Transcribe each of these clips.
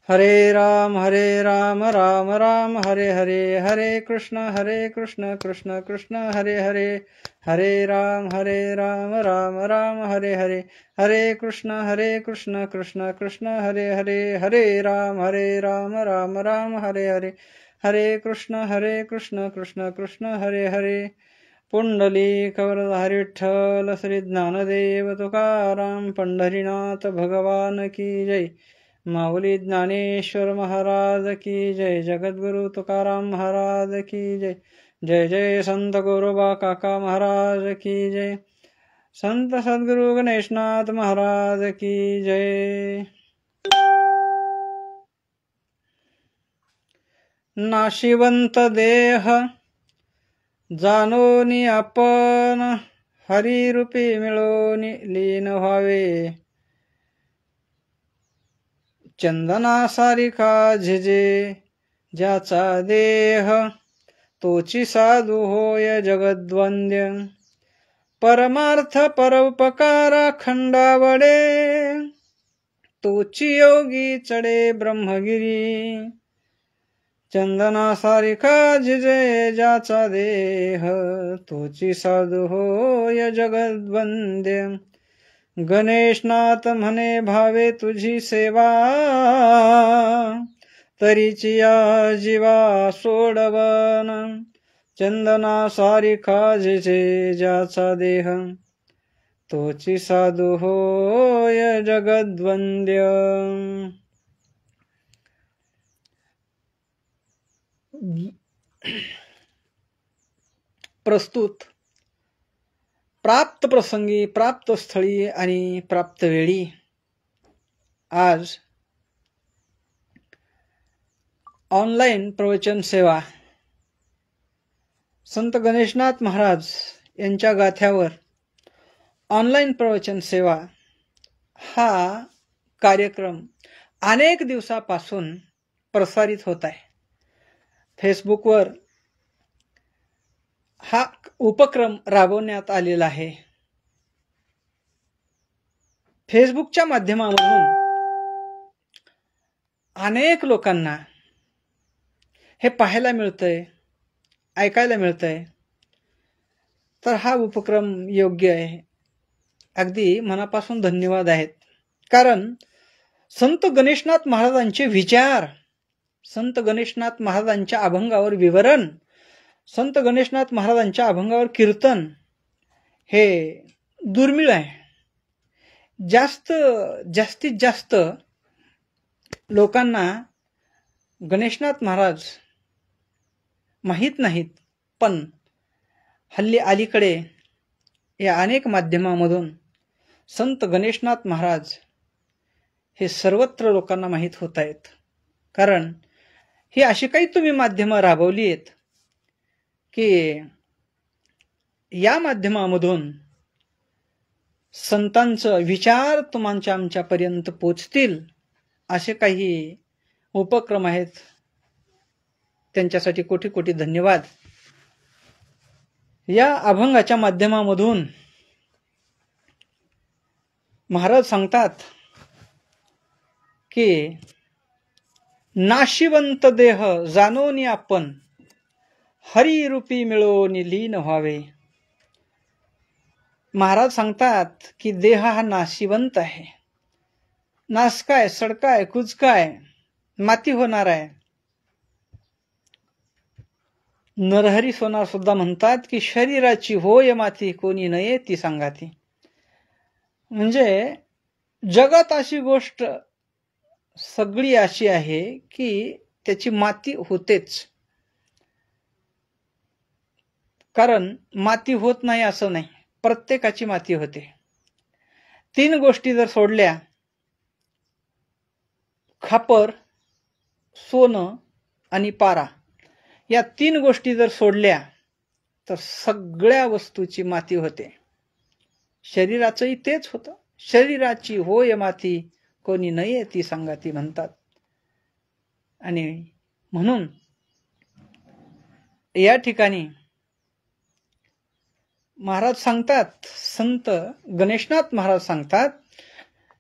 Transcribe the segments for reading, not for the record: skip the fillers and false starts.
हरे राम राम राम हरे हरे, हरे कृष्ण कृष्ण कृष्ण हरे हरे, हरे राम राम राम हरे हरे, हरे कृष्ण कृष्ण कृष्ण हरे हरे, हरे राम राम राम हरे हरे, हरे कृष्ण कृष्ण कृष्ण हरे हरे. पुंडलिक वरदारी विठ्ठल श्री ज्ञानदेव तुकाराम पंढरीनाथ भगवान की जय. माऊली ज्ञानेश्वर महाराज की जय. जगद्गुरु तुकाराम महाराज की जय. जय जय संत गोरोबा काका महाराज की जय. संत सद्गुरु गणेशनाथ महाराज की जय. नाशिवंत देह जाणोनी आपण, हरिरूपी मिळोनी लीन व्हावे. चंदनासारिखा झिजे ज्याचा देह, तोची साधू होय जगद्वंद्य. परमार्थ परोपकारा खंडावडे, तोची योगी चढे ब्रह्मगिरी. चंदनासारिखा झिजे ज्याचा देह, तोची साधू होय जगद्वंद्य. गणेशनाथ म्हणे भावे तुझी सेवा, तरीची या जीवा सोडवन. चंदनासारिखा झिजे ज्याचा देह, तोची साधू होय जगद्वंद्य. प्रस्तुत प्राप्त प्रसंगी, प्राप्त स्थळी आणि प्राप्त वेळी आज ऑनलाईन प्रवचन सेवा संत गणेशनाथ महाराज यांच्या गाथ्यावर ऑनलाईन प्रवचन सेवा हा कार्यक्रम अनेक दिवसापासून प्रसारित होत आहे. फेसबुकवर हा उपक्रम राबवण्यात आलेला आहे. फेसबुकच्या माध्यमामधून अनेक लोकांना हे पाहायला मिळतंय, ऐकायला मिळतंय. तर हा उपक्रम योग्य आहे. अगदी मनापासून धन्यवाद आहेत. कारण संत गणेशनाथ महाराजांचे विचार, संत गणेशनाथ महाराजांच्या अभंगावर विवरण, संत गणेशनाथ महाराजांच्या अभंगावर कीर्तन हे दुर्मिळ आहे. जास्तीत जास्त लोकांना गणेशनाथ महाराज माहीत नाहीत. पण हल्ली अलीकडे या अनेक माध्यमांमधून संत गणेशनाथ महाराज हे सर्वत्र लोकांना माहीत होत आहेत. कारण ही अशी काही तुम्ही माध्यमं राबवली आहेत की या माध्यमामधून संतांचं विचार तुमच्या आमच्यापर्यंत पोचतील असे काही उपक्रम आहेत. त्यांच्यासाठी कोटी कोटी धन्यवाद. या अभंगाच्या माध्यमामधून महाराज सांगतात की नाशिवंत देह जाणोनी आपण, हरिरूपी मिळोनी लीन व्हावे. महाराज सांगतात की देह हा नाशिवंत आहे, नासकाय, सडकाय, कुचकाय, माती होणार आहे. नरहरी सोनार सुद्धा म्हणतात की शरीराची होय माती, कोणी नये ती सांगाती. म्हणजे जगात अशी गोष्ट सगळी अशी आहे की त्याची माती होतेच. कारण माती होत नाही असं नाही, प्रत्येकाची माती होते. 3 गोष्टी जर सोडल्या, खापर, सोनं आणि पारा, या 3 गोष्टी जर सोडल्या तर सगळ्या वस्तूची माती होते. शरीराचंही तेच होतं. शरीराची होय माती, कोणी नये ती सांगाती म्हणतात. आणि म्हणून या ठिकाणी महाराज सांगतात, संत गणेशनाथ महाराज सांगतात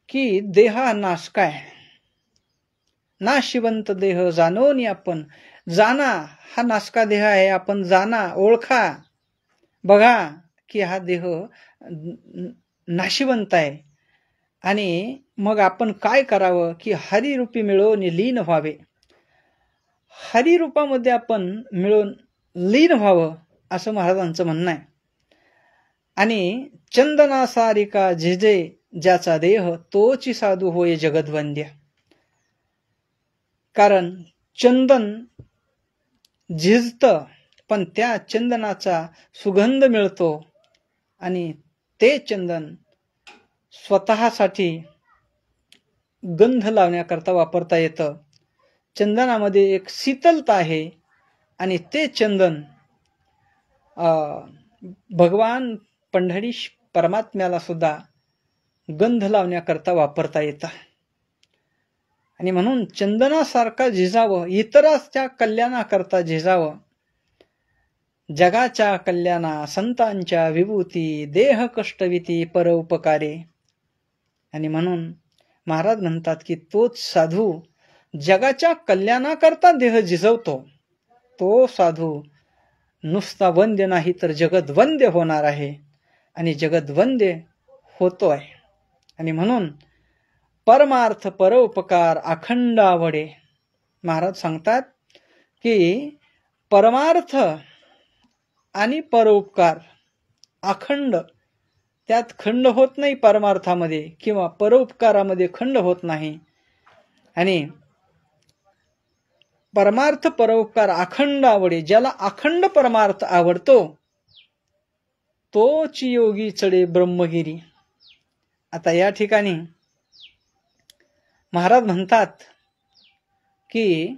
की देहा नाश काय. नाशिवंत देह जाणोनी आपण. जाणा, हा नासका देह आहे, आपण जाणा, ओळखा, बघा की हा देह नाशिवंत आहे. आणि मग आपण काय करावं की हरिरूपी मिळून लीन व्हावे. हरिरूपामध्ये आपण मिळून लीन व्हावं असं महाराजांचं म्हणणं आहे. आणि चंदनासारिका झिजे ज्याचा देह तोची साधू होय जगद्वंद्य. कारण चंदन झिजतं, पण त्या चंदनाचा सुगंध मिळतो आणि ते चंदन स्वतःसाठी गंध लावण्याकरता वापरता येतं. चंदनामध्ये एक शीतलता आहे आणि ते चंदन भगवान पंढरीश परमात्म्याला सुद्धा गंध लावण्याकरता वापरता येतं. आणि म्हणून चंदनासारखा झिजावं, इतरांच्या कल्याणाकरता झिजावं. जगाच्या कल्याणा संतांच्या विभूती, देह कष्टविती परोपकारे. आणि म्हणून महाराज म्हणतात की तोच साधू जगाच्या कल्याणाकरता देह झिजवतो, तो साधू नुसता वंद्य नाही तर जगद्वंद्य होणार आहे आणि जगद्वंद्य होतोय. आणि म्हणून परमार्थ परोपकार अखंड आवडे. महाराज सांगतात की परमार्थ आणि परोपकार अखंड, त्यात खंड होत नाही परमार्थामध्ये किंवा परोपकारामध्ये खंड होत नाही. आणि परमार्थ परोपकार अखंड आवडे. ज्याला अखंड परमार्थ आवडतो तोच योगी चढे ब्रह्मगिरी. आता या ठिकाणी महाराज म्हणतात की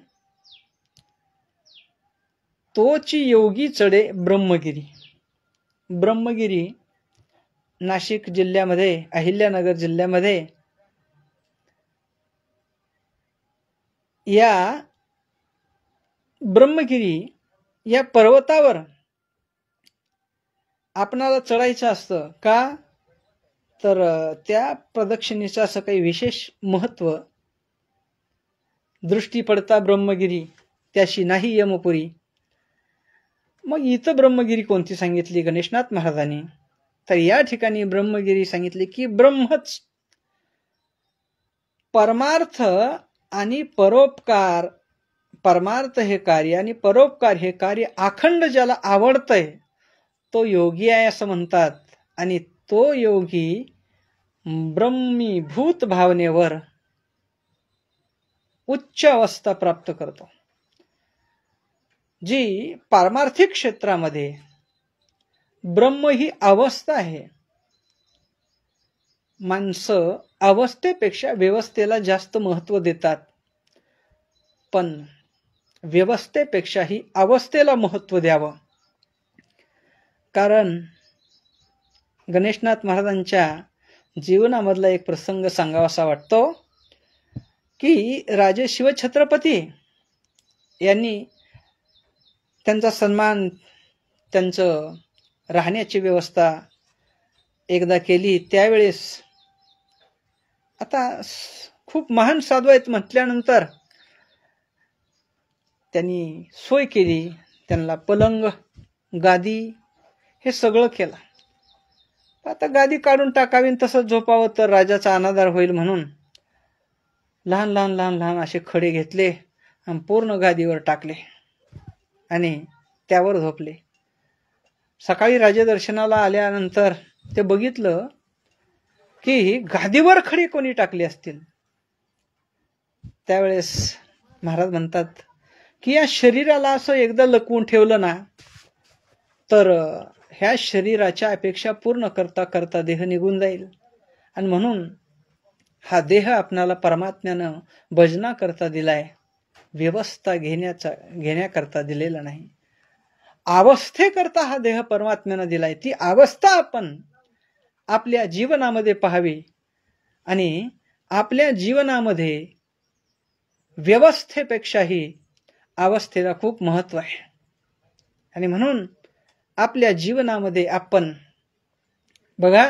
तोच योगी चढे ब्रह्मगिरी. ब्रह्मगिरी नाशिक जिल्ह्यामध्ये, अहिल्यानगर जिल्ह्यामध्ये या ब्रह्मगिरी या पर्वतावर आपणाला चढायचं असतं का, तर त्या प्रदक्षिणेचं असं काही विशेष महत्व. दृष्टी पडता ब्रह्मगिरी त्याशी नाही यमपुरी. मग इथं ब्रह्मगिरी कोणती सांगितली गणेशनाथ महाराजांनी, तर या ठिकाणी ब्रह्मगिरी सांगितली की ब्रह्मच परमार्थ आणि परोपकार. परमार्थ हे कार्य आणि परोपकार हे कार्य अखंड ज्याला आवडतंय तो योगी आहे असं म्हणतात. आणि तो योगी ब्रह्मीभूत भावनेवर उच्च अवस्था प्राप्त करतो. जी पारमार्थिक क्षेत्रामध्ये ब्रह्म ही अवस्था आहे. माणसं अवस्थेपेक्षा व्यवस्थेला जास्त महत्व देतात, पण व्यवस्थेपेक्षाही अवस्थेला महत्व द्यावं. कारण गणेशनाथ महाराजांच्या जीवनामधला एक प्रसंग सांगावासा वाटतो की राजे शिवछत्रपती यांनी त्यांचा सन्मान, त्यांचं राहण्याची व्यवस्था एकदा केली. त्यावेळेस आता खूप महान साधू आहेत म्हटल्यानंतर त्यांनी सोय केली. त्यांना पलंग, गादी हे सगळं केलं. आता गादी काढून टाकावी तसंच झोपावं तर राजाचा अनादर होईल म्हणून लहान लहान लहान लहान असे खडे घेतले आणि पूर्ण गादीवर टाकले आणि त्यावर झोपले. सकाळी राजदर्शनाला आल्यानंतर ते बघितलं की गादीवर खडे कोणी टाकले असतील. त्यावेळेस महाराज म्हणतात की या शरीराला असं एकदा लपवून ठेवलं ना तर ह्या शरीराच्या अपेक्षा पूर्ण करता करता देह निघून जाईल. आणि म्हणून हा देह आपणाला परमात्म्यानं भजना करता दिलाय, व्यवस्था घेण्याकरता दिलेला नाही. अवस्थेकरता हा देह परमात्म्यानं दिलाय. ती अवस्था आपण आपल्या जीवनामध्ये पाहावी आणि आपल्या जीवनामध्ये व्यवस्थेपेक्षाही अवस्थेला खूप महत्व आहे. आणि म्हणून आपल्या जीवनामध्ये आपण बघा,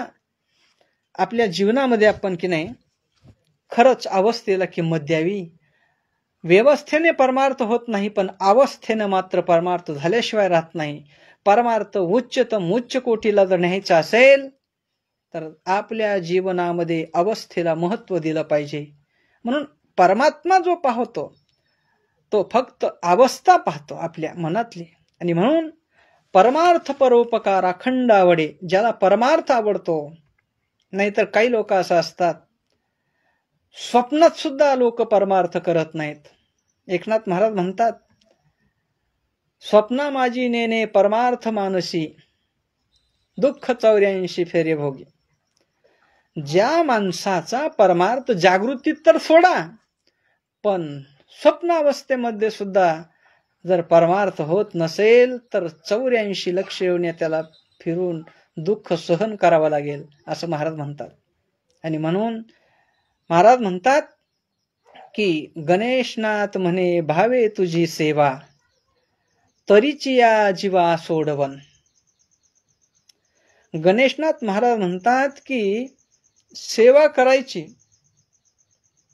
आपल्या जीवनामध्ये आपण की नाही खरंच अवस्थेला किंमत द्यावी. व्यवस्थेने परमार्थ होत नाही, पण अवस्थेने मात्र परमार्थ झाल्याशिवाय राहत नाही. परमार्थ उच्चतम उच्च कोटीला जर न्यायचा असेल तर आपल्या जीवनामध्ये अवस्थेला महत्व दिलं पाहिजे. म्हणून परमात्मा जो पाहतो तो फक्त अवस्था पाहतो आपल्या मनातली. आणि म्हणून परमार्थ परोपकार अखंड आवडे, ज्याला परमार्थ आवडतो. नाहीतर काही लोक असं असतात, स्वप्नात सुद्धा लोक परमार्थ करत नाहीत. एकनाथ महाराज म्हणतात, स्वप्ना माझी नेने परमार्थ मानसी, दुःख 84 फेरे भोगी. ज्या माणसाचा परमार्थ जागृतीत तर सोडा, पण स्वप्नावस्थेमध्ये सुद्धा जर परमार्थ होत नसेल तर 84 लक्ष येऊन त्याला फिरून दुःख सहन करावं लागेल, असं महाराज म्हणतात. आणि म्हणून महाराज म्हणतात की गणेशनाथ म्हणे भावे तुझी सेवा, तरीची या जीवा सोडवन. गणेशनाथ महाराज म्हणतात की सेवा करायची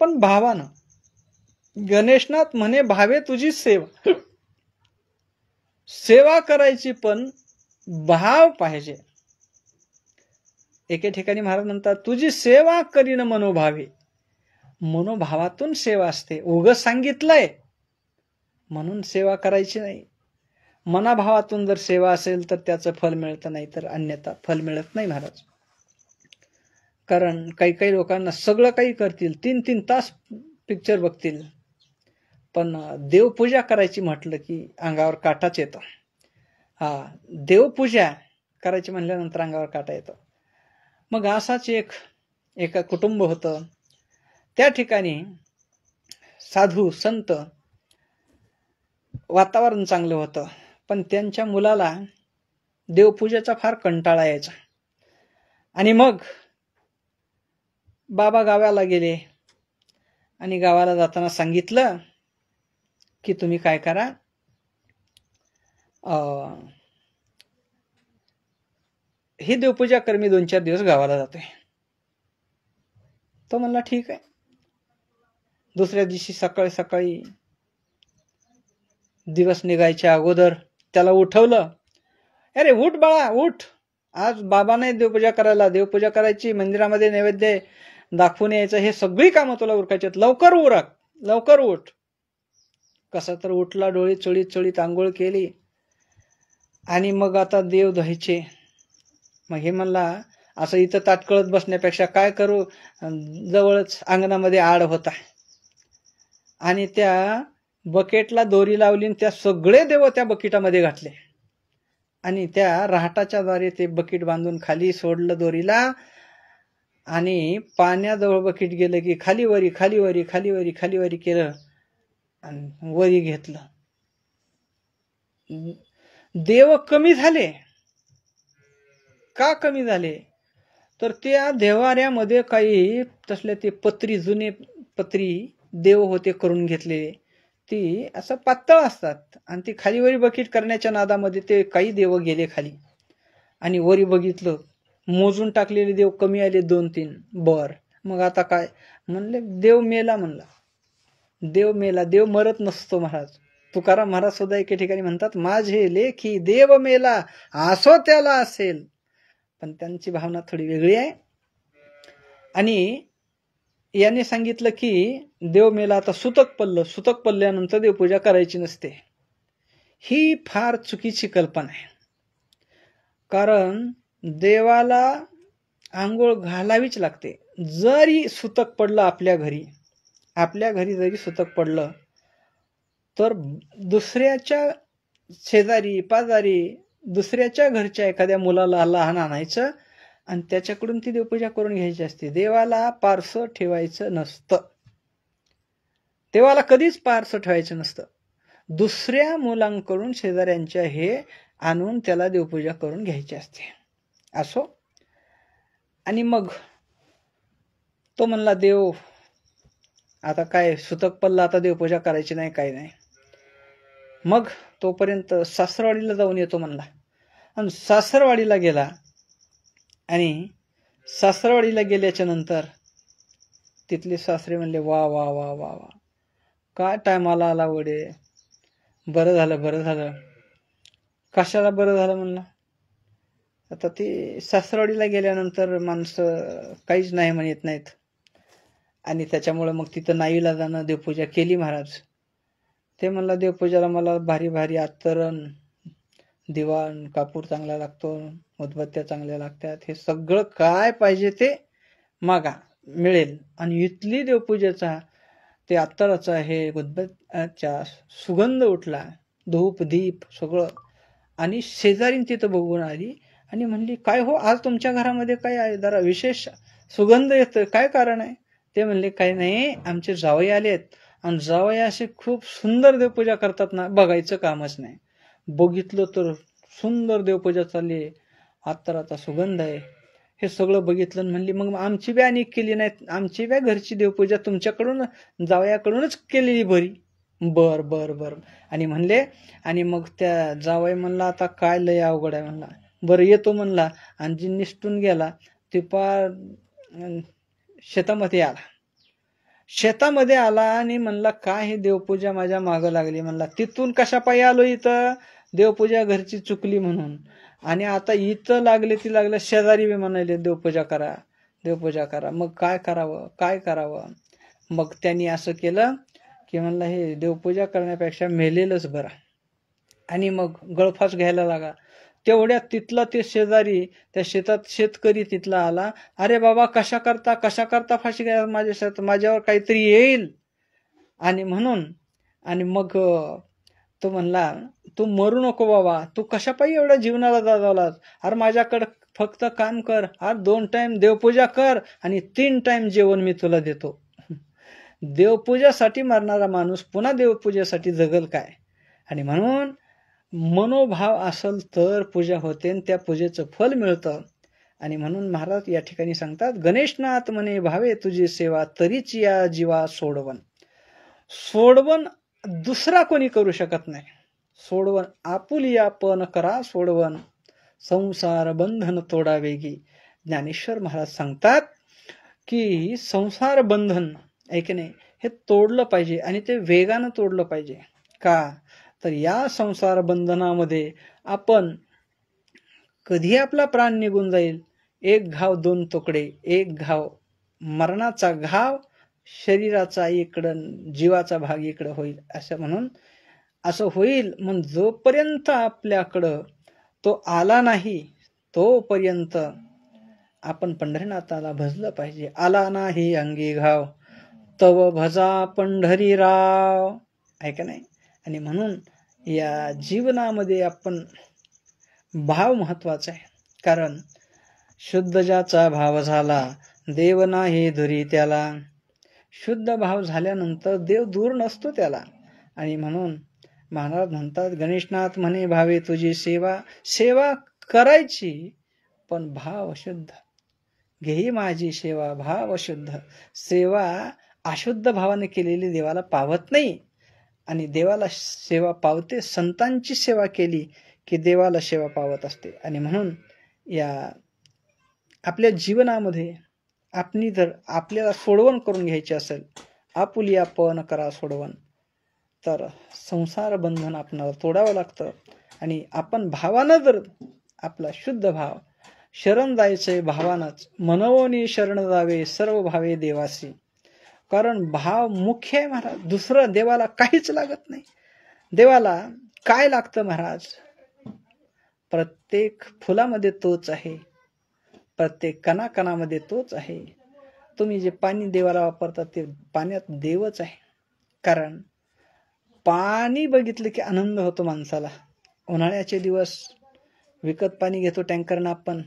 पण भावानं. गणेशनाथ म्हणे भावे तुझी सेवा, सेवा करायची पण भाव पाहिजे. एके ठिकाणी महाराज म्हणतात, तुझी सेवा करीन मनोभावे. मनोभावातून सेवा असते. उगाच सांगितलंय म्हणून सेवा करायची नाही. मनाभावातून जर सेवा असेल तर त्याचं फल मिळतं, नाही तर अन्यथा फल मिळत नाही महाराज. कारण काही काही लोकांना सगळं काही करतील, 3-3 तास पिक्चर बघतील, पण देवपूजा करायची म्हटलं की अंगावर काटाच येतो. देवपूजा करायची म्हणल्यानंतर अंगावर काटा येतो. मग असाच एक कुटुंब होतं. त्या ठिकाणी साधू संत, वातावरण चांगलं होतं, पण त्यांच्या मुलाला देवपूजेचा फार कंटाळा यायचा. आणि मग बाबा गावाला गेले आणि गावाला जाताना सांगितलं की तुम्ही काय करा, ही देवपूजा कर, मी 2-4 दिवस गावाला जातोय. तो म्हणला ठीक आहे. दुसऱ्या दिवशी सकाळी सकाळी दिवस निघायच्या अगोदर त्याला उठवलं, अरे उठ बाळा उठ, आज बाबा नाही देवपूजा करायला, देवपूजा करायची, मंदिरामध्ये नैवेद्य दाखवून यायचं, हे सगळी कामं तुला उरकायची, लवकर उरक, लवकर उठ. कसा तर उठला, डोळे चोळीत चोळीत आंघोळ केली आणि मग आता देव धुवायचे. मग हे म्हणला, असं इथं ताटकळत बसण्यापेक्षा काय करू, जवळच अंगणामध्ये आड होता आणि त्या बकेटला दोरी लावली, त्या सगळे देव त्या बकेटामध्ये घातले आणि त्या राहटाच्या द्वारे ते बकेट बांधून खाली सोडलं दोरीला आणि पाण्याजवळ बकेट गेलं की खाली वरी खाली वरी खाली वरी खाली वरी केलं आणि वरी घेतलं. देव कमी झाले. का कमी झाले तर त्या देवाऱ्यामध्ये काही तसले ते पत्री, जुने पत्री देव होते करून घेतलेले, ती असं पातळ असतात आणि ती खाली वरी बकेट करण्याच्या नादामध्ये ते काही देव गेले खाली आणि वरी बघितलं, मोजून टाकलेले देव कमी आले 2-3. बर मग आता काय म्हणले, देव मेला. म्हणला देव मेला, देव मरत नसतो महाराज. तुकाराम महाराज सुद्धा एके ठिकाणी म्हणतात, माझे लेखी देव मेला असो त्याला असेल. पण त्यांची भावना थोडी वेगळी आहे. आणि याने सांगितलं की देव मेला, आता सुतक पडलं, सुतक पडल्यानंतर देवपूजा करायची नसते. ही फार चुकीची कल्पना आहे. कारण देवाला आंघोळ घालावीच लागते. जरी सुतक पडलं आपल्या घरी जरी सुतक पडलं तर दुसऱ्याच्या शेजारी पाजारी दुसऱ्याच्या घरच्या एखाद्या मुलाला लहान आणायचं आणि त्याच्याकडून ती देवपूजा करून घ्यायची असते. देवाला पारसं ठेवायचं नसतं. देवाला कधीच पारसं ठेवायचं नसतं. दुसऱ्या मुलांकडून शेजाऱ्यांच्या हे आणून त्याला देवपूजा करून घ्यायची असते. असो. आणि मग तो म्हणला, देव आता काय सुतक पडलं, आता देवपूजा करायची नाही, काय नाही. मग तोपर्यंत सासरवाडीला जाऊन येतो म्हणला आणि सासरवाडीला गेला. आणि सासरवाडीला गेल्याच्या नंतर तिथले सासरे म्हणले, वा वा वा वा वा, काय टायमाला आला वडे. बरं झालं बरं झालं. कशाला बरं झालं म्हणला. आता ते सासरवाडीला गेल्यानंतर माणसं काहीच नाही म्हणत नाहीत, आणि त्याच्यामुळे मग तिथं नाईलाजानं देवपूजा केली महाराज. ते म्हणला देवपूजाला मला भारी भारी अत्तरण, दिवाण, कापूर चांगला लागतो, उदबत्त्या चांगल्या लागतात, हे सगळं काय पाहिजे ते मागा, मिळेल. आणि इथली देवपूजेचा ते अत्तराचा हे उदबत्त्याचा सुगंध उठला, धूप दीप सगळं. आणि शेजारीन तिथं बघून आली आणि म्हणली काय हो, आज तुमच्या घरामध्ये काय आहे, जरा विशेष सुगंध येतोय, काय कारण आहे. ते म्हणले काही नाही, आमचे जावई आलेत, आणि जावई असे खूप सुंदर देवपूजा करतात ना, बघायचं कामच नाही. बघितलं तर सुंदर देवपूजा चालली, अत्तराचा सुगंध आहे. हे सगळं बघितलं म्हणली मग आमची बी आणि केली नाही, आमची बी घरची देवपूजा तुमच्याकडून जावयाकडूनच केलेली बरी. बर बर बर. आणि म्हणले, आणि मग त्या जावई म्हणला आता काय लय अवघड आहे म्हणला. बरं येतो म्हणला, आणि जी निसटून गेला ते पार शेतामध्ये आला. शेतामध्ये आला आणि म्हणला काय हे देवपूजा माझ्या मागं लागली म्हणला. तिथून कशा पायी आलो इथं, देवपूजा घरची चुकली म्हणून. आणि आता इथं लागले ती लागलं, शेजारी बी म्हणाले देवपूजा करा देवपूजा करा. मग काय करावं काय करावं. मग त्यांनी असं केलं की म्हणलं हे देवपूजा करण्यापेक्षा मेलेलंच बरं. आणि मग गळफास घ्यायला लागा. तेवढ्यात तिथला ते शेजारी, त्या शेतात शेतकरी तिथला आला. अरे बाबा कशा करता फाशी घ्या माझ्या शेतात, माझ्यावर काहीतरी येईल. आणि म्हणून आणि मग तो म्हणला तू मरू नको बाबा, तू कशा पायी एवढ्या जीवनाला जागवलास. अरे माझ्याकडे फक्त काम कर, आज 2 टाइम देवपूजा कर आणि 3 टाइम जेवण मी तुला देतो. देवपूजासाठी मरणारा माणूस पुन्हा देवपूजेसाठी जगल काय. आणि म्हणून मनोभाव असेल तर पूजा होते, आणि त्या पूजेचं फल मिळतं. आणि म्हणून महाराज या ठिकाणी सांगतात, गणेशनाथ म्हणे भावे तुझी सेवा, तरीच या जीवा सोडवण. सोडवण दुसरा कोणी करू शकत नाही. सोडवण आपुलिया पण करा सोडवण, संसार बंधन तोडा वेगी. ज्ञानेश्वर महाराज सांगतात की संसार बंधन ऐक नाही हे तोडलं पाहिजे, आणि ते वेगानं तोडलं पाहिजे. का तर या संसार बंधनामध्ये आपण कधी आपला प्राण निघून जाईल. एक घाव 2 तुकडे, एक घाव मरणाचा घाव, शरीराचा इकडं जीवाचा भाग इकडं होईल, असं म्हणून असं होईल. मग जोपर्यंत आपल्याकडं तो आला नाही तोपर्यंत आपण पंढरीनाथाला भजलं पाहिजे. आला नाही अंगी घाव, तव भजा पंढरीराव, आहे का नाही. आणि म्हणून या जीवनामध्ये आपण भाव महत्वाचा आहे. कारण शुद्ध ज्याचा भाव झाला, देव नाही दुरी त्याला. शुद्ध भाव झाल्यानंतर देव दूर नसतो त्याला. आणि म्हणून महाराज म्हणतात, गणेशनाथ म्हणे भावे तुझी सेवा. सेवा करायची पण भाव शुद्ध. घेई माझी सेवा भाव शुद्ध. सेवा अशुद्ध भावाने केलेली देवाला पावत नाही, आणि देवाला सेवा पावते. संतांची सेवा केली की देवाला सेवा पावत असते. आणि म्हणून या आपल्या जीवनामध्ये आपली जर आपल्याला सोडवण करून घ्यायची असेल, आपुलिया पण करा सोडवण, तर संसार बंधन आपणाला तोडावं लागतं. आणि आपण भावानं जर आपला शुद्ध भाव, शरण जायचंय भावानंच, मनवोनी शरण जावे सर्व भावे देवासी. कारण भाव मुख्य आहे महाराज, दुसरं देवाला काहीच लागत नाही. देवाला काय लागतं महाराज, प्रत्येक फुलामध्ये तोच आहे, प्रत्येक कणाकणामध्ये तोच आहे. तुम्ही जे पाणी देवाला वापरतात ते पाण्यात देवच आहे. कारण पाणी बघितलं की आनंद होतो माणसाला. उन्हाळ्याचे दिवस विकत पाणी घेतो टँकरनं आपण,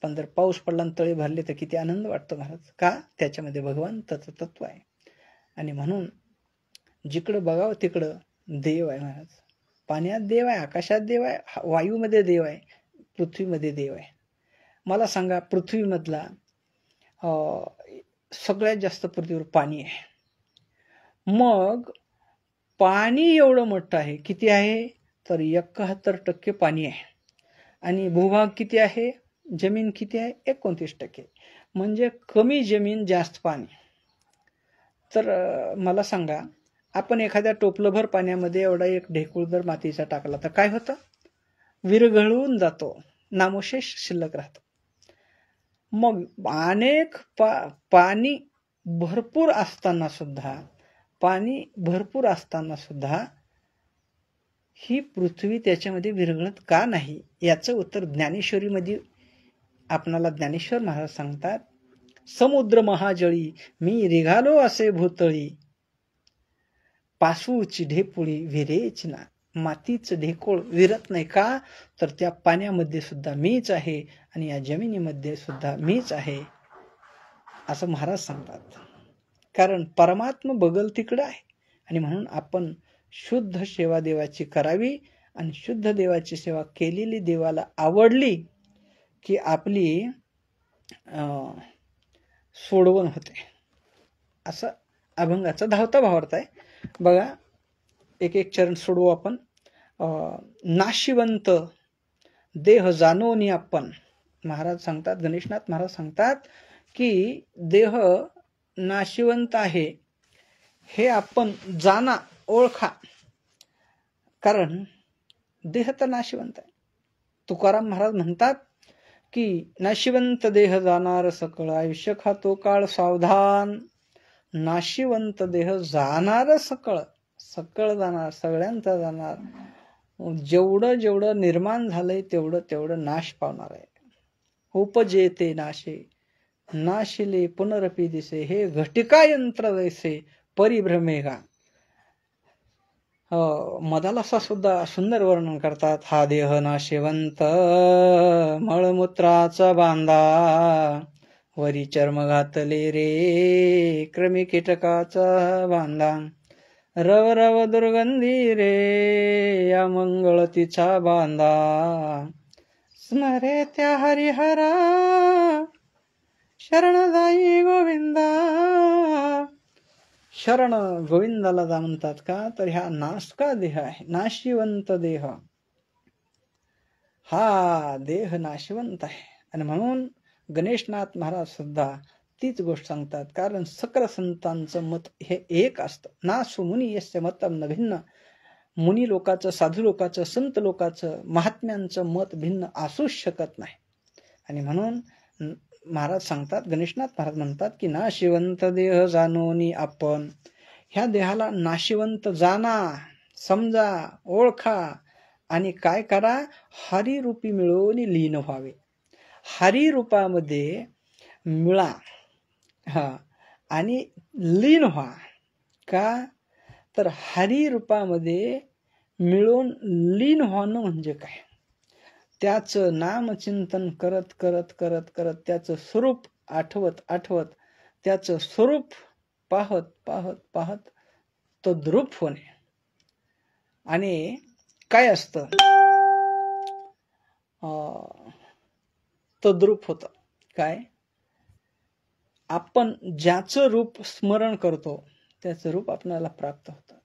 पण जर पाऊस पडला आणि तळे भरले तर किती आनंद वाटतो महाराज. का त्याच्यामध्ये भगवंताचं तत्व आहे. आणि म्हणून जिकडं बघावं तिकडं देव आहे महाराज. पाण्यात देव आहे, आकाशात देव आहे, वायूमध्ये देव आहे, पृथ्वीमध्ये देव आहे. मला सांगा, पृथ्वीमधला सगळ्यात जास्त पृथ्वीवर पाणी आहे. मग पाणी एवढं मोठं आहे, किती आहे तर 71% पाणी आहे. आणि भूभाग किती आहे, जमीन किती आहे, 29%. म्हणजे कमी जमीन जास्त पाणी. तर मला सांगा, आपण एखाद्या टोपलभर पाण्यामध्ये एवढा एक ढेकूळ जर मातीचा टाकला तर काय होतं? विरघळून जातो, नामोशेष शिल्लक राहतो. मग अनेक पाणी भरपूर असताना सुद्धा ही पृथ्वी त्याच्यामध्ये विरघळत का नाही, याचं उत्तर ज्ञानेश्वरीमध्ये आपणाला ज्ञानेश्वर महाराज सांगतात. समुद्र महाजळी मी रिघालो असे भूतळी, पासूची ढेपुळी विरेच ना. मातीचं ढेकोळ विरत नाही का? तर त्या पाण्यामध्ये सुद्धा मीच आहे आणि या जमिनीमध्ये सुद्धा मीच आहे, असं महाराज सांगतात. कारण परमात्मा बगल तिकडं आहे. आणि म्हणून आपण शुद्ध सेवा देवाची करावी, आणि शुद्ध देवाची सेवा केलेली देवाला आवडली की आपली सोडवण होते. असं अभंगाचा धावता भावार्थ आहे. बघा, एक एक चरण सोडवू आपण. नाशिवंत देह जाणोनी आपण, महाराज सांगतात, गणेशनाथ महाराज सांगतात की देह नाशिवंत आहे हे आपण जाणा, ओळखा. कारण देह तर नाशिवंत आहे. तुकाराम महाराज म्हणतात की नाशिवंत देह जाणार सकळ, आयुष्य खातो काळ सावधान. नाशिवंत देह जाणार सकळ, सकळ जाणार, सगळ्यांचा जाणार. जेवढं जेवढं निर्माण झालंय तेवढं तेवढं नाश पावणार आहे. उपजे ते नाशे, नाशिले पुनरपी दिसे, हे घटिका यंत्र जैसे परिभ्रमेगा. मदालसा सुद्धा सुंदर वर्णन करतात. हा देह नाशिवंत मळमूत्राचा बांधा, वरी चर्म घातले रे क्रमी कीटकाचा बांधा. रव रव दुर्गंधी रे या मंगळ तिचा बांधा, स्मरे त्या हरिहरा शरण जाई गोविंदा. शरण गोविंदाला जा म्हणतात का? तर ह्या नाशका देह आहे, नाशिवंत देह, हा देह नाशिवंत आहे. आणि म्हणून गणेशनाथ महाराज सुद्धा तीच गोष्ट सांगतात. कारण सकल संतांचं मत हे एक असतं. नासु मुनी यस्य मतम न भिन्न. मुनी लोकाचं, साधू लोकाचं, संत लोकाचं, महात्म्यांचं मत भिन्न असूच शकत नाही. आणि म्हणून महाराज सांगतात, गणेशनाथ महाराज म्हणतात की नाशिवंत देह जाणोनी आपण. ह्या देहाला नाशिवंत जाणा, समजा, ओळखा आणि काय करा? हरिरूपी मिळवून लीन व्हावे. हरिरूपामध्ये मिळा आणि लीन व्हा. का? तर हरिरूपामध्ये मिळून लीन होणं म्हणजे काय? त्याचं नामचिंतन करत करत करत करत त्याचं स्वरूप आठवत आठवत त्याचं स्वरूप पाहत पाहत पाहत तद्रूप होणे. आणि काय असतं? तद्रूप होतं काय? आपण ज्याचं रूप स्मरण करतो त्याचं रूप आपल्याला प्राप्त होतं.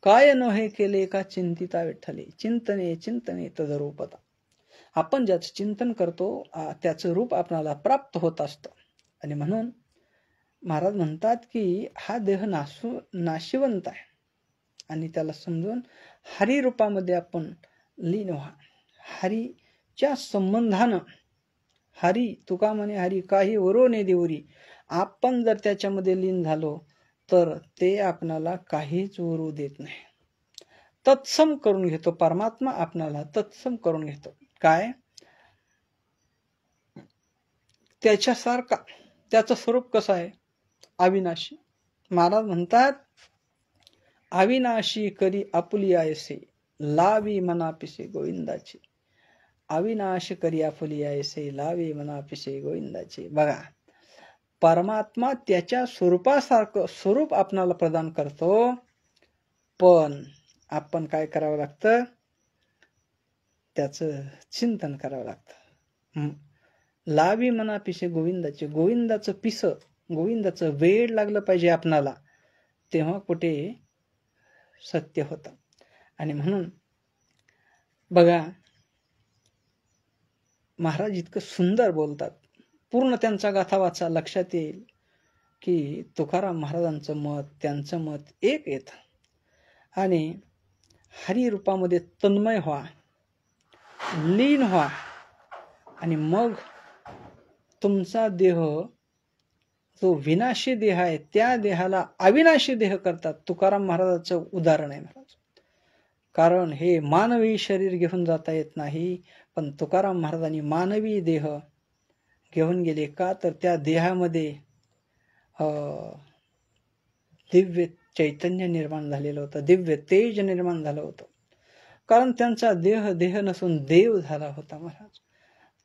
काय नव्हे केले का चिंतिता विठ्ठले, चिंतने चिंतने तद्रूपता. आपण ज्याचं चिंतन करतो त्याचं रूप आपल्याला प्राप्त होत असतं. आणि म्हणून महाराज म्हणतात की हा देह नाशिवंत आहे आणि त्याला समजून हरी रूपामध्ये आपण लीन व्हा. हरीच्या संबंधानं, हरी तुका म्हणे हरी काही वरोने देवरी, आपण जर त्याच्यामध्ये लीन झालो तर ते आपणाला काहीच वरू देत नाही. तत्सम करून घेतो. परमात्मा आपणाला तत्सम करून घेतो. काय? त्याच्यासारखा. त्याचं स्वरूप कसं आहे? अविनाशी. महाराज म्हणतात अविनाशी करी आपुली आयसे, लावी मनापिसे गोविंदाची. अविनाश करी आपुली आयसे, लावी मनापिसे गोविंदाची. बघा, परमात्मा त्याच्या स्वरूपासारखं स्वरूप आपणाला प्रदान करतो, पण आपण काय करावं लागतं? त्याचं चिंतन करावं लागतं. लावी मनापिसे गोविंदाचे. गोविंदाचं पिस, गोविंदाचं वेड लागलं पाहिजे आपणाला, तेव्हा कुठे सत्य होतं. आणि म्हणून बघा, महाराज इतकं सुंदर बोलतात. पूर्ण त्यांचा गाथा वाचा, लक्षात येईल की तुकाराम महाराजांचं मत, त्यांचं मत एक येतं आणि हरिरूपामध्ये तन्मय व्हा, लीन व्हा आणि मग तुमचा देह जो विनाशी देह आहे त्या देहाला अविनाशी देह करतात. तुकाराम महाराजांचं उदाहरण आहे महाराज. कारण हे मानवी शरीर घेऊन जाता येत नाही, पण तुकाराम महाराजांनी मानवी देह घेऊन गेले. का तर त्या देहामध्ये दिव्य चैतन्य निर्माण झालेलं होतं, दिव्य तेज निर्माण झालं होतं. कारण त्यांचा देह नसून देव झाला होता महाराज.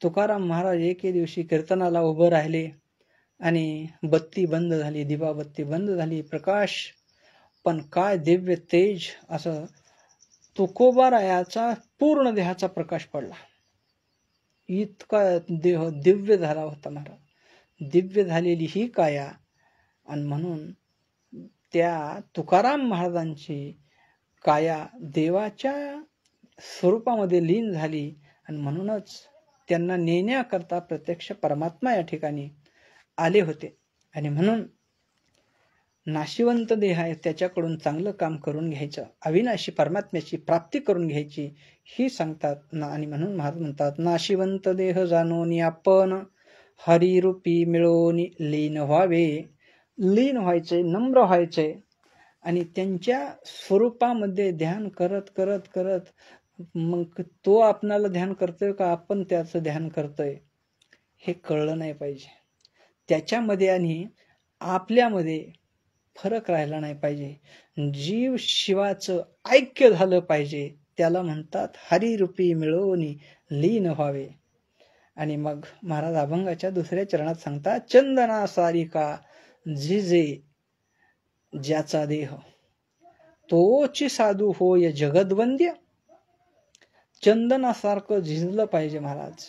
तुकाराम महाराज एके दिवशी कीर्तनाला उभं राहिले आणि बत्ती बंद झाली, दिवाबत्ती बंद झाली, प्रकाश पण काय दिव्य तेज, असं तुकोबारायाचा पूर्ण देहाचा प्रकाश पडला. इतका देह दिव्य झाला होता महाराज. दिव्य झालेली ही काया, आणि म्हणून त्या तुकाराम महाराजांची काया देवाच्या स्वरूपामध्ये लीन झाली आणि म्हणूनच त्यांना नेण्याकरता प्रत्यक्ष परमात्मा या ठिकाणी आले होते. आणि म्हणून नाशिवंत देह आहे त्याच्याकडून चांगलं काम करून घ्यायचं, अविनाशी परमात्म्याची प्राप्ती करून घ्यायची ही सांगतात ना. आणि म्हणून महाराज म्हणतात, नाशिवंत देह जाणून आपण हरिरूपी मिळून लीन व्हावे. लीन व्हायचे, नम्र व्हायचे आणि त्यांच्या स्वरूपामध्ये ध्यान करत करत करत मग तो आपणाला ध्यान करतोय का आपण त्याचं ध्यान करतोय हे कळलं नाही पाहिजे. त्याच्यामध्ये आणि आपल्यामध्ये फरक राहिला नाही पाहिजे. जीव शिवाचं ऐक्य झालं पाहिजे. त्याला म्हणतात हरिरूपी मिळून लीन व्हावे. आणि मग महाराज अभंगाच्या दुसऱ्या चरणात सांगतात, चंदना सारिका झिजे ज्याचा देह तोची साधू होय जगदवंद्य. चंदनासारखं झिजलं पाहिजे महाराज.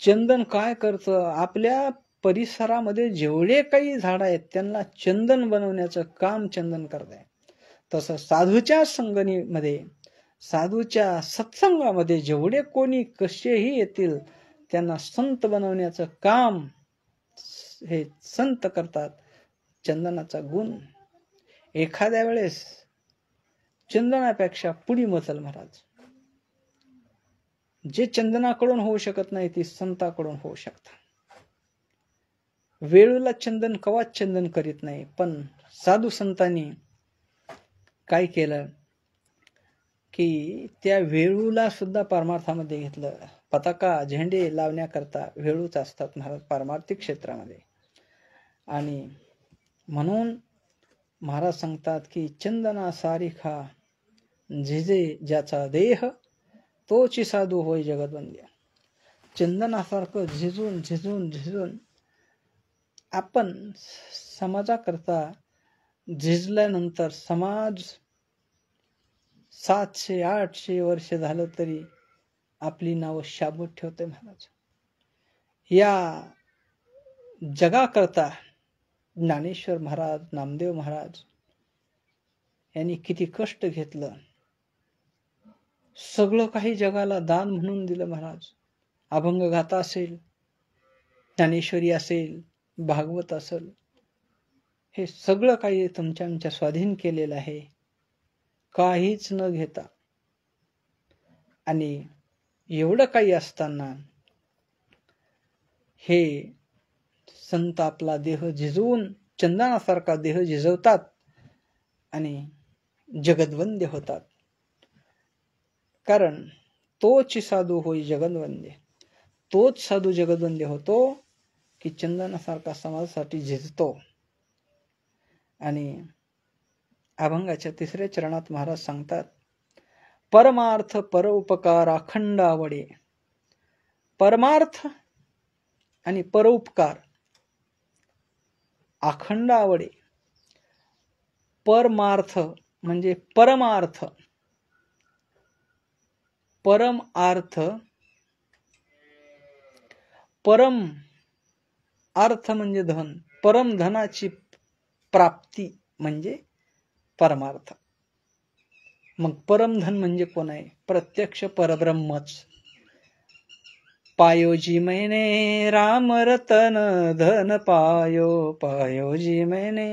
चंदन काय करतं, आपल्या परिसरामध्ये जेवढे काही झाड आहेत त्यांना चंदन बनवण्याचं काम चंदन करत आहे. तसं साधूच्या संगतीमध्ये, साधूच्या सत्संगामध्ये जेवढे कोणी कसेही येतील त्यांना संत बनवण्याचं काम हे संत करतात. चंदनाचा गुण एखाद्या वेळेस चंदनापेक्षा पुढी मचल महाराज. जे चंदनाकडून होऊ शकत नाही ते संताकडून होऊ शकतं. वेळूला चंदन कवाच चंदन करीत नाही, पण साधू संतांनी काय केलं की त्या वेळूला सुद्धा परमार्थामध्ये घेतलं. पताका झेंडे लावण्याकरता वेळूच असतात महाराज पारमार्थिक क्षेत्रामध्ये. आणि म्हणून महाराज सांगतात की चंदना सारिखा झिजे ज्याचा देह तोची साधू होय जगदवंद्य. चंदनासारखं झिजून झिजून झिजून आपण समाजाकरता झिजल्यानंतर समाज 700-800 वर्ष झालं तरी आपली नावं शाबूत ठेवते महाराज. या जगाकरता ज्ञानेश्वर महाराज, नामदेव महाराज यांनी किती कष्ट घेतलं. सगळं काही जगाला दान म्हणून दिलं महाराज. अभंगगाथा असेल, ज्ञानेश्वरी असेल, भागवत असेल, हे सगळं काही तुमच्या आमच्या स्वाधीन केलेलं आहे काहीच न घेता. आणि एवढं काही असताना हे संत आपला देह झिजवून चंदनासारखा देह झिजवतात आणि जगदवंद्य होतात. कारण तोच साधू होई जगदवंद्य. तोच साधू जगदवंद्य होतो की चंदनासारखा समाजासाठी झिजतो. आणि अभंगाच्या तिसऱ्या चरणात महाराज सांगतात, परमार्थ परोपकार अखंड आवडे. परमार्थ आणि परोपकार अखंड आवडे. परमार्थ म्हणजे परमार्थ, परम अर्थ, परम अर्थ म्हणजे धन, परम धनाची प्राप्ती म्हणजे परमार्थ. मग परमधन म्हणजे कोण आहे? प्रत्यक्ष परब्रह्मच. पायो जी मैंने राम रतन धन पायो, पायो जी मैंने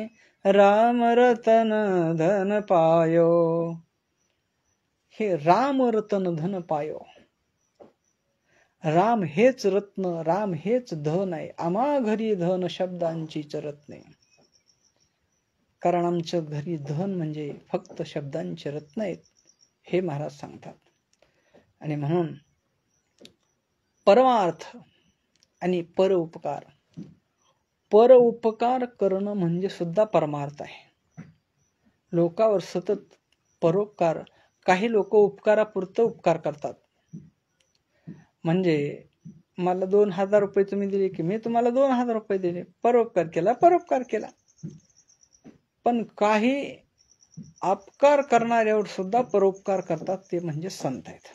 राम रतन धन पायो. हे राम रतन धन पायो. राम हेच रत्न, राम हेच धन आहे. आम्हा घरी धन शब्दांची रत्ने. कारण आमच्या घरी धन म्हणजे फक्त शब्दांचे रत्न आहेत, हे महाराज सांगतात. आणि म्हणून परमार्थ आणि परोपकार, परोपकार करणं म्हणजे सुद्धा परमार्थ आहे. लोकांवर सतत परोपकार, काही लोक उपकारापुरतं उपकार करतात. म्हणजे मला 2,000 रुपये तुम्ही दिले की मी तुम्हाला 2,000 रुपये दिले, परोपकार केला, परोपकार केला. पण काही अपकार करणाऱ्यावर सुद्धा परोपकार करतात, ते म्हणजे संत आहेत.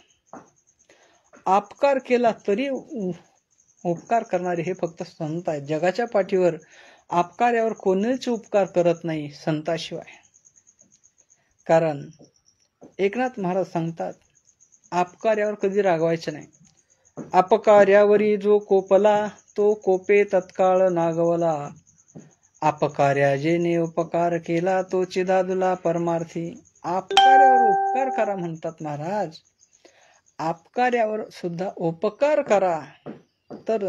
अपकार केला तरी उपकार करणारे हे फक्त संत आहेत. जगाच्या पाठीवर अपकार्यावर कोणीच उपकार करत नाही संताशिवाय. कारण एकनाथ महाराज सांगतात, अपकार्यावर कधी रागवायचं नाही. अपकार्यावरी जो कोपला, तो कोपे तत्काळ नागवला. अपकार्या जेने उपकार केला, तो चिदादुला परमार्थी. अपकार्यावर उपकार करा म्हणतात महाराज. अपकार्यावर सुद्धा उपकार करा. तर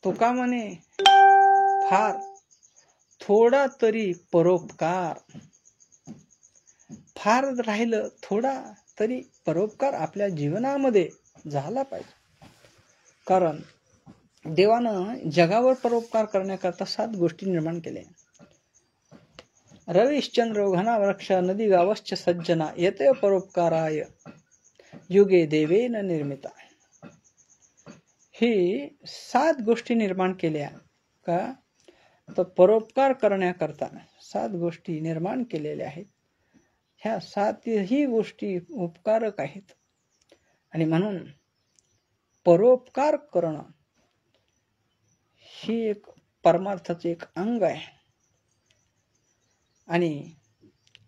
तुका म्हणे फार थोडा तरी परोपकार, फार राहिलं थोडा तरी परोपकार आपल्या जीवनामध्ये झाला पाहिजे. कारण देवानं जगावर परोपकार करण्याकरता 7 गोष्टी निर्माण केल्या. रविश्चंद्र घना वृक्ष नदी गावश्च सज्जना येते परोपकाराय युगे देवेन निर्मिता. ही 7 गोष्टी निर्माण केल्या का, तर परोपकार करण्याकरता 7 गोष्टी निर्माण केलेल्या आहेत. ह्या 7ही गोष्टी उपकारक आहेत. आणि म्हणून परोपकार करणं ही एक परमार्थाचे एक अंग आहे. आणि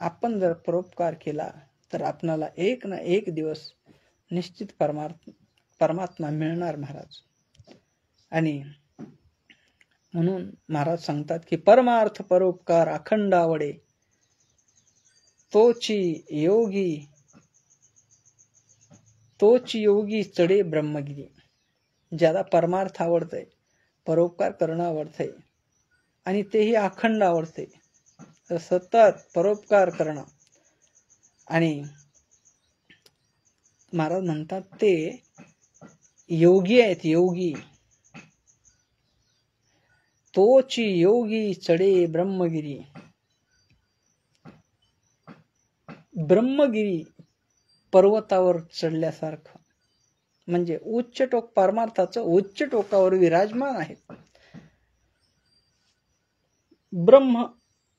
आपण जर परोपकार केला तर आपणाला एक ना एक दिवस निश्चित परमात्मा मिळणार महाराज. आणि म्हणून महाराज सांगतात की परमार्थ परोपकार अखंड आवडे, तोच योगी चढे ब्रह्मगिरी. ज्याला परमार्थ आवडतंय, परोपकार करणं आवडतंय आणि तेही अखंड आवडते, तर सतत परोपकार करणं. आणि महाराज म्हणतात ते योगी आहेत. योगी तोची योगी चढे ब्रह्मगिरी. ब्रह्मगिरी पर्वतावर चढल्यासारखं, म्हणजे उच्च टोक, परमार्थाचं उच्च टोकावर विराजमान आहे.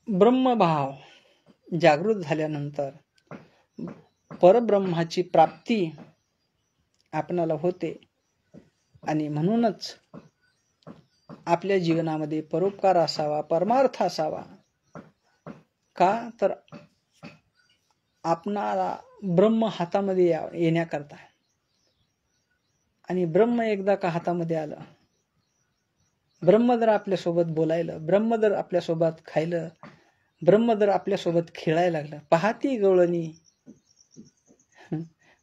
ब्रह्मभाव जागृत झाल्यानंतर परब्रह्माची प्राप्ती आपणाला होते. आणि म्हणूनच आपल्या जीवनामध्ये परोपकार असावा, परमार्थ असावा. का तर आपणाला ब्रह्म हातामध्ये येण्याकरता. आणि ब्रह्म एकदा का हातामध्ये आलं, ब्रह्म जर आपल्यासोबत बोलायलं, ब्रह्म जर आपल्यासोबत खायलं, ब्रह्म जर आपल्यासोबत खेळायला लागलं. पाहती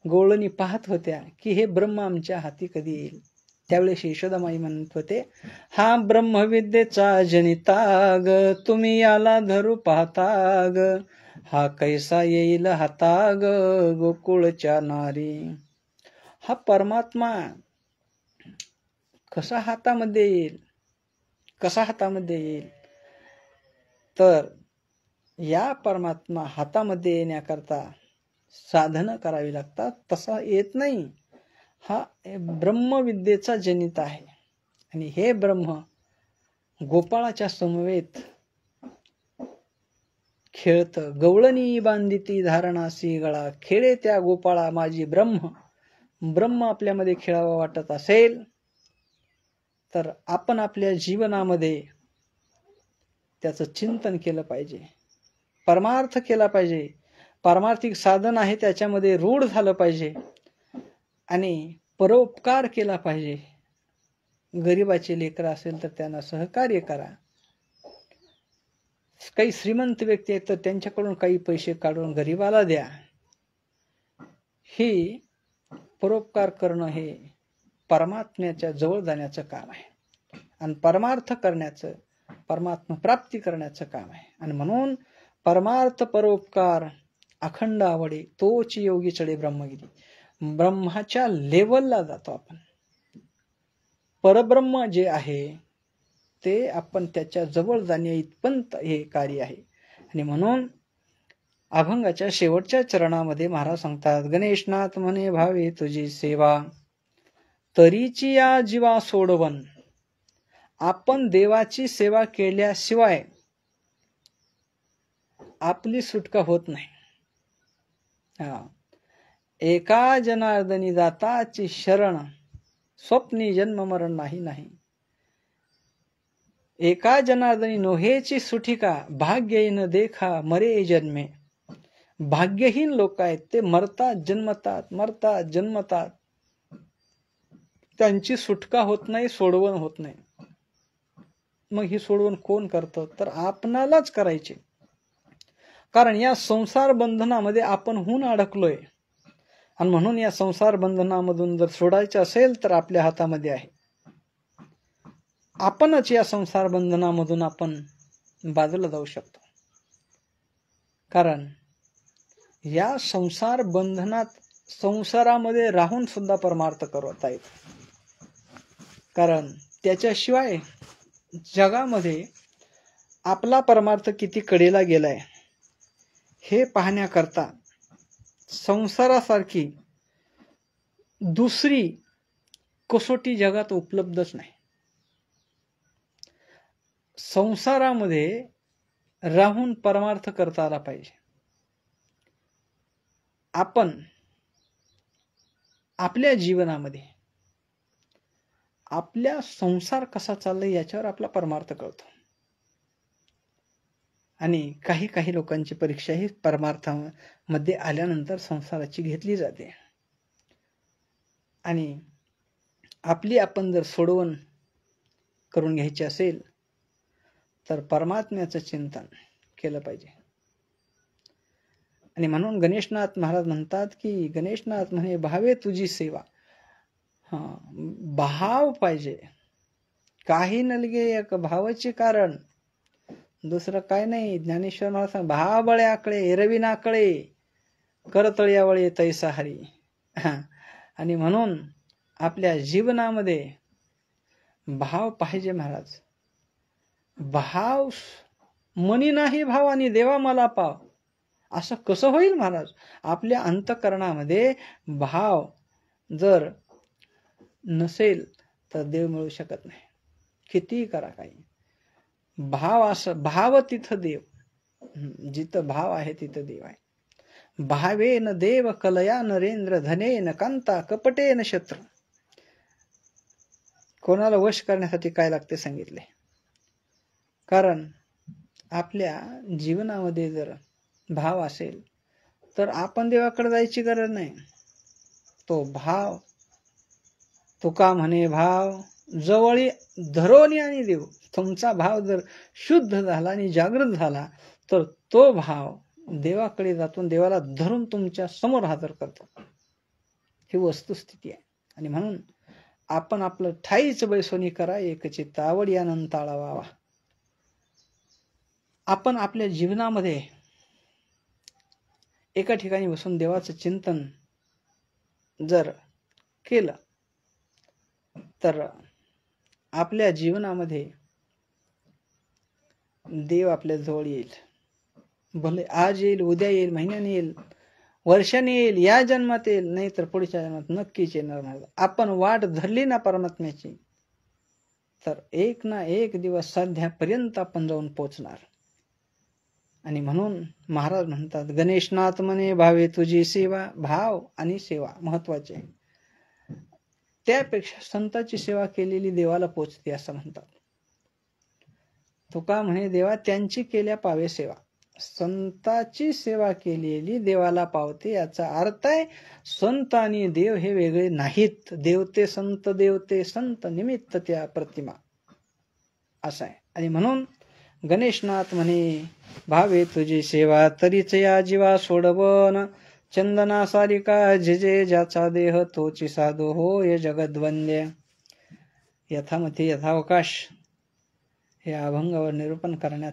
गवळणी पाहत होत्या की हे ब्रह्म आमच्या हाती कधी येईल. त्यावेळेस यशोदामाई म्हणत होते, हा ब्रह्मविद्येचा जनिताग, तुम्ही याला धरू पाहताग, हा कैसा येईल हाताग गोकुळच्या नारी. हा परमात्मा कसा हातामध्ये येईल, कसा हातामध्ये येईल, तर या परमात्मा हातामध्ये येण्याकरता साधनं करावी लागतात. तसा येत नाही. हा ब्रह्मविद्येचा जनित आहे. आणि हे ब्रह्म गोपाळाच्या समवेत खेळत. गवळणी बांधिती धारणासी गळा, खेळे त्या गोपाळा माझी ब्रह्म. ब्रह्म आपल्यामध्ये खेळावा वाटत असेल तर आपण आपल्या जीवनामध्ये त्याचं चिंतन केलं पाहिजे, परमार्थ केला पाहिजे. पारमार्थिक साधन आहे त्याच्यामध्ये रूढ झालं पाहिजे. आणि परोपकार केला पाहिजे. गरिबाचे लेकर असेल तर त्यांना सहकार्य करा. काही श्रीमंत व्यक्ती आहेत तर त्यांच्याकडून काही पैसे काढून गरिबाला द्या. ही परोपकार करणं हे परमात्म्याच्या जवळ जाण्याचं काम आहे आणि परमार्थ करण्याचं, परमात्मा प्राप्ती करण्याचं काम आहे. आणि म्हणून परमार्थ परोपकार अखंड आवडे तोच योगी चढे ब्रह्मगिरी. ब्रह्माच्या लेवलला जातो आपण. परब्रह्म जे आहे ते आपण त्याच्या जवळ जाणे इतपंत हे कार्य आहे. आणि म्हणून अभंगाच्या शेवटच्या चरणामध्ये महाराज सांगतात, गणेशनाथ म्हणे भावे तुझी सेवा, तरीची या जीवा सोडवन. आपण देवाची सेवा केल्याशिवाय आपली सुटका होत नाही. एका जनार्दनी जाताची शरण, स्वप्नी जन्म मरण नाही नाही. एका जनार्दनी नोहेची सुटिका, भाग्य न देखा मरे जन्मे. भाग्यहीन लोक आहेत ते मरतात जन्मतात, मरतात जन्मतात, त्यांची सुटका होत नाही, सोडवण होत नाही. मग ही सोडवण कोण करतं? तर आपणालाच करायचे. कारण या संसार बंधनामध्ये आपण होऊन अडकलोय आणि म्हणून या संसार बंधनामधून जर सोडायचं असेल तर आपल्या हातामध्ये आहे. आपणच या संसार बंधनामधून आपण बाजूला जाऊ शकतो. कारण या संसार बंधनात, संसारामध्ये राहून सुद्धा परमार्थ करता येतो. कारण त्याच्याशिवाय जगामध्ये आपला परमार्थ किती कडेला गेलाय हे पाहण्याकरता संसारासारखी दुसरी कसोटी जगात उपलब्धच नाही. संसारामध्ये राहून परमार्थ करता आला पाहिजे. आपण आपल्या जीवनामध्ये आपल्या संसार कसा चाललाय याच्यावर आपला परमार्थ कळतो. आणि काही लोकांची परीक्षा ही परमार्थामध्ये आल्यानंतर संसाराची घेतली जाते. आणि आपली आपण जर सोडवण करून घ्यायची असेल तर परमात्म्याचं चिंतन केलं पाहिजे. आणि म्हणून गणेशनाथ महाराज म्हणतात की गणेशनाथ म्हणे भावे तुझी सेवा. भाव पाहिजे. काही नलगे एक भावाचे कारण, दुसरं काय नाही. ज्ञानेश्वर महाराज सांग, भाबळे आकळे एरवी नाकळे, करतळ्यावळे तैसा हरी. आणि म्हणून आपल्या जीवनामध्ये भाव पाहिजे महाराज. भाव मनी नाही भाव आणि देवा मला पाव, असं कसं होईल महाराज? आपल्या अंतःकरणामध्ये भाव जर नसेल तर देव मिळू शकत नाही. कितीही करा काही. भाव असं, भाव तिथं देव. जिथं भाव आहे तिथं देव आहे. भावेन देव कलया नरेंद्र, धनेन कांता कपटेन शत्रू. कोणाला वश करण्यासाठी काय लागते सांगितले. कारण आपल्या जीवनामध्ये जर भाव असेल तर आपण देवाकडे जायची गरज नाही. तो भाव, तुका म्हणे भाव जवळी धरोनी आणि देव. तुमचा भाव जर शुद्ध झाला आणि जागृत झाला तर तो भाव देवाकडे जातो, देवाला धरून तुमच्या समोर हजर करतो. ही वस्तुस्थिती आहे. आणि म्हणून आपण आपलं ठाईच बैसोनी करा, एकचित्त आवडी अनंत आळावा. आपण आपल्या जीवनामध्ये एका ठिकाणी बसून देवाचं चिंतन जर केलं तर आपल्या जीवनामध्ये देव आपल्या जवळ येईल. भले आज येईल, उद्या येईल, महिन्याने येईल, वर्षाने येईल, या जन्मात येईल, नाही तर पुढच्या जन्मात नक्कीच येणार नाही. आपण वाट धरली ना परमात्म्याची तर एक ना एक दिवस साध्यापर्यंत आपण जाऊन पोचणार. आणि म्हणून महाराज म्हणतात गणेशनाथ म्हणे भावे तुझी सेवा. भाव आणि सेवा महत्वाचे आहे. त्यापेक्षा संतांची सेवा केलेली देवाला पोचते असं म्हणतात. तुका म्हणे देवा त्यांची केल्या पावे सेवा. संताची सेवा केलेली देवाला पावते, याचा अर्थ आहे संत आणि देव हे वेगळे नाहीत. देवते संत निमित्त त्या प्रतिमा असं आहे. आणि म्हणून गणेशनाथ म्हणे, भावे तुझी सेवा तरीच या जीवा सोडवन, चंदना सारिका झिजे ज्याचा देह तोची साधू होय जगद्वंद्य. यथामती यथावकाश हे अभंगावर निरूपण करण्यात